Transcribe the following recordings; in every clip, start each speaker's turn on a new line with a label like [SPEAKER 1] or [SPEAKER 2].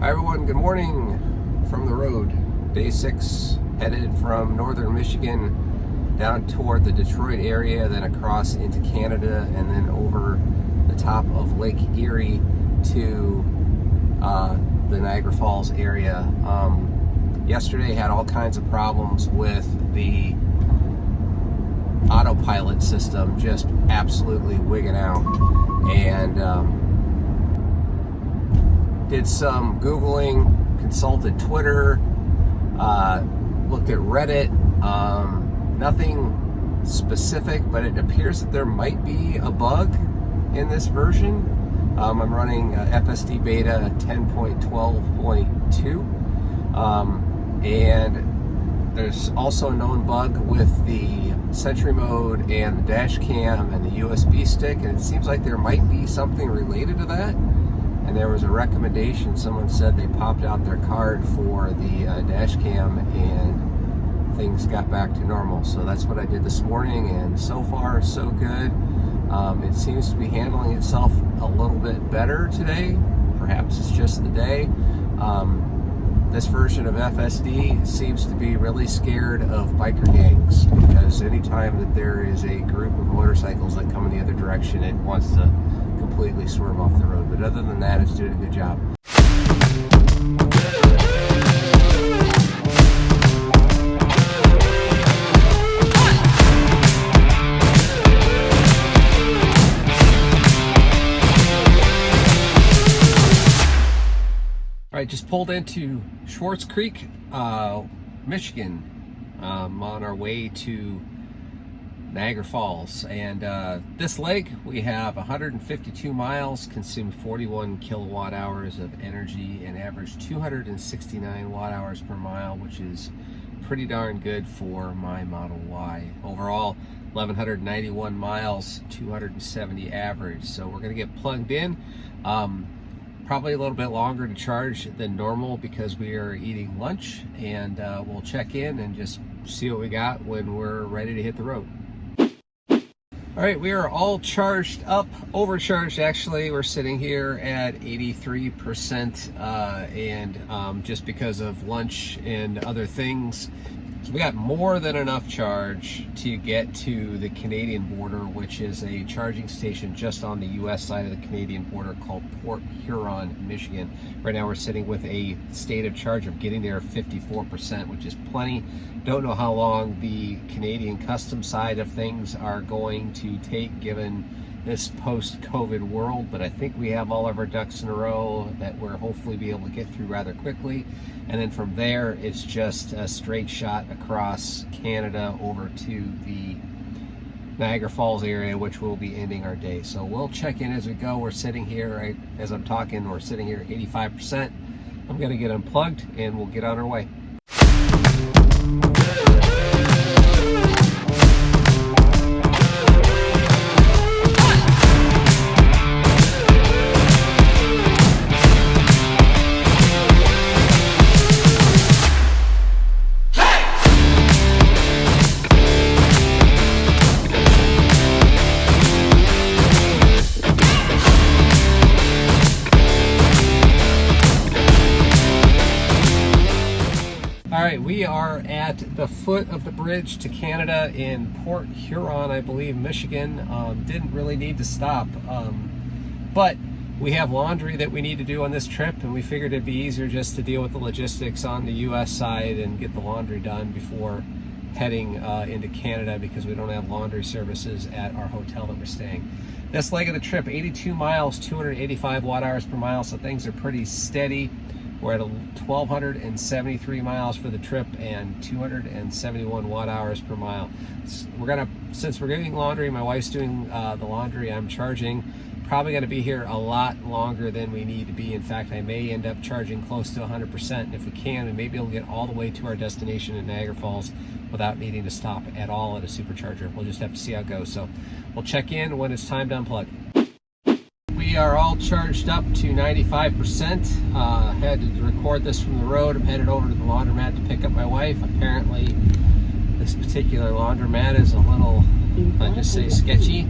[SPEAKER 1] Hi everyone, good morning from the road. Day 6, headed from northern Michigan down toward the Detroit area, then across into Canada, and then over the top of Lake Erie to the Niagara Falls area. Yesterday had all kinds of problems with the autopilot system, just absolutely wigging out, and did some Googling, consulted Twitter, looked at Reddit. Nothing specific, but it appears that there might be a bug in this version. I'm running FSD beta 10.12.2, and there's also a known bug with the Sentry mode and the dash cam and the USB stick, and it seems like there might be something related to that. And there was a recommendation, someone said they popped out their card for the dash cam and things got back to normal. So that's what I did this morning, and so far so good. It seems to be handling itself a little bit better today. Perhaps it's just the day. This version of FSD seems to be really scared of biker gangs, because anytime that there is a group of motorcycles that come in the other direction, it wants to completely swerve off the road. But other than that, it's doing a good job. All right, just pulled into Schwartz Creek, Michigan. On our way to Niagara Falls, and this leg we have 152 miles, consumed 41 kilowatt hours of energy, and averaged 269 watt hours per mile, which is pretty darn good for my Model Y. Overall, 1,191 miles, 270 average. So we're gonna get plugged in. Probably a little bit longer to charge than normal because we are eating lunch, and we'll check in and just see what we got when we're ready to hit the road. All right, we are all charged up, overcharged actually. We're sitting here at 83%, and just because of lunch and other things. So we got more than enough charge to get to the Canadian border, which is a charging station just on the US side of the Canadian border called Port Huron, Michigan. Right now we're sitting with a state of charge of getting there 54%, which is plenty. Don't know how long the Canadian customs side of things are going to take given this post-COVID world, but I think we have all of our ducks in a row that we're hopefully be able to get through rather quickly. And then from there, it's just a straight shot across Canada over to the Niagara Falls area, which will be ending our day. So we'll check in as we go. We're sitting here, right as I'm talking, we're sitting here at 85%. I'm gonna get unplugged and we'll get on our way. We are at the foot of the bridge to Canada in Port Huron, I believe, Michigan. Didn't really need to stop, but we have laundry that we need to do on this trip, and we figured it'd be easier just to deal with the logistics on the US side and get the laundry done before heading into Canada, because we don't have laundry services at our hotel that we're staying. This leg of the trip, 82 miles, 285 watt hours per mile, so things are pretty steady. We're at 1,273 miles for the trip and 271 watt hours per mile. Since we're doing laundry, my wife's doing the laundry, I'm charging. Probably going to be here a lot longer than we need to be. In fact, I may end up charging close to 100%. And if we can, we may be able to get all the way to our destination in Niagara Falls without needing to stop at all at a supercharger. We'll just have to see how it goes. So we'll check in when it's time to unplug. We are all charged up to 95%. Had to record this from the road. I'm headed over to the laundromat to pick up my wife. Apparently, this particular laundromat is a little, I just say, sketchy.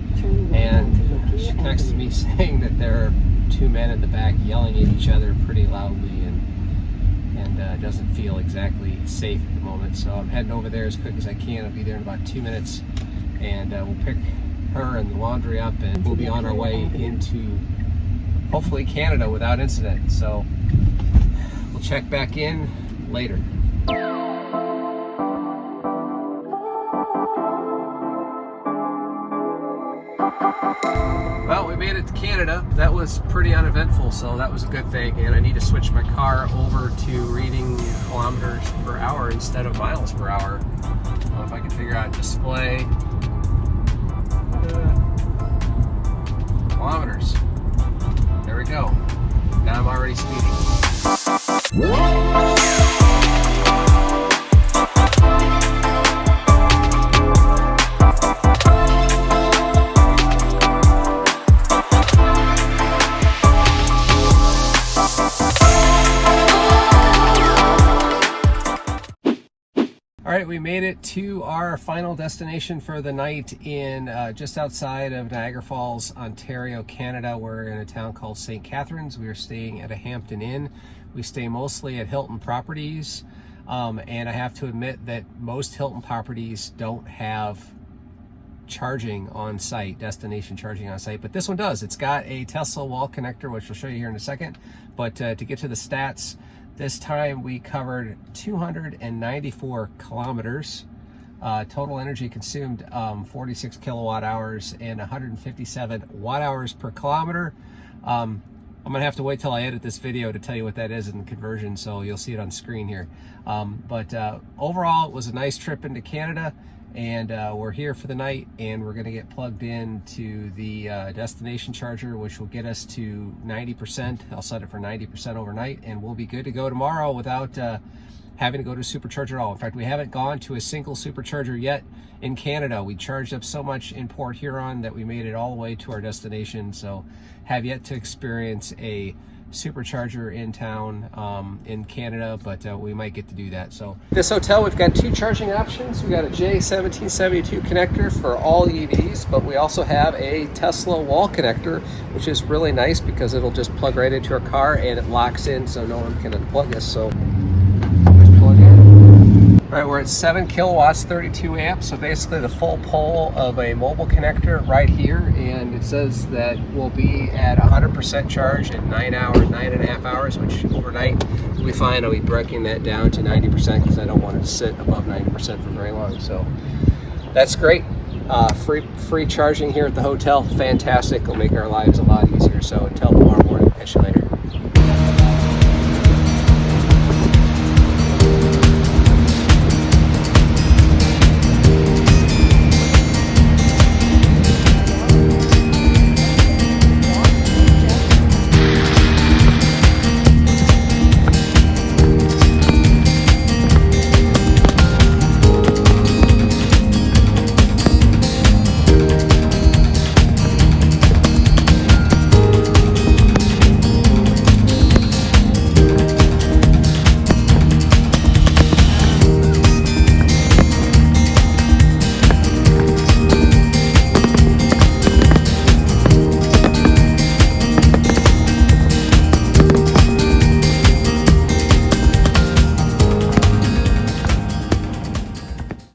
[SPEAKER 1] And she texted me saying that there are two men in the back yelling at each other pretty loudly, and and doesn't feel exactly safe at the moment. So I'm heading over there as quick as I can. I'll be there in about 2 minutes, and we'll pick her and the laundry up, and we'll be on our way into hopefully Canada without incident. So we'll check back in later. Well, we made it to Canada. That was pretty uneventful, so that was a good thing. And I need to switch my car over to reading kilometers per hour instead of miles per hour. If I can figure out display kilometers. There we go. Now I'm already speeding. All right, we made it to our final destination for the night in just outside of Niagara Falls, Ontario, Canada. We're in a town called St. Catharines. We are staying at a Hampton Inn. We stay mostly at Hilton properties, and I have to admit that most Hilton properties don't have charging on site, destination charging on site, but this one does. It's got a Tesla wall connector, which I'll show you here in a second. But to get to the stats, this time we covered 294 kilometers. Total energy consumed 46 kilowatt hours and 157 watt hours per kilometer. I'm gonna have to wait till I edit this video to tell you what that is in conversion, so you'll see it on screen here. But overall, it was a nice trip into Canada, and we're here for the night, and we're gonna get plugged in to the destination charger, which will get us to 90%. I'll set it for 90% overnight, and we'll be good to go tomorrow without having to go to a supercharger at all. In fact, we haven't gone to a single supercharger yet in Canada. We charged up so much in Port Huron that we made it all the way to our destination, so have yet to experience a supercharger in town in Canada, but we might get to do that. So this hotel, we've got two charging options. We got a J1772 connector for all EVs, but we also have a Tesla wall connector, which is really nice because it'll just plug right into our car and it locks in so no one can unplug us. So just plug in. All right, we're at 7 kilowatts, 32 amps, so basically the full pole of a mobile connector right here, and it says that we'll be at 100% charge in 9.5 hours, which overnight will be fine. I'll be breaking that down to 90% because I don't want it to sit above 90% for very long, so that's great. Free charging here at the hotel, fantastic. It'll make our lives a lot easier, so until tomorrow morning, catch you later.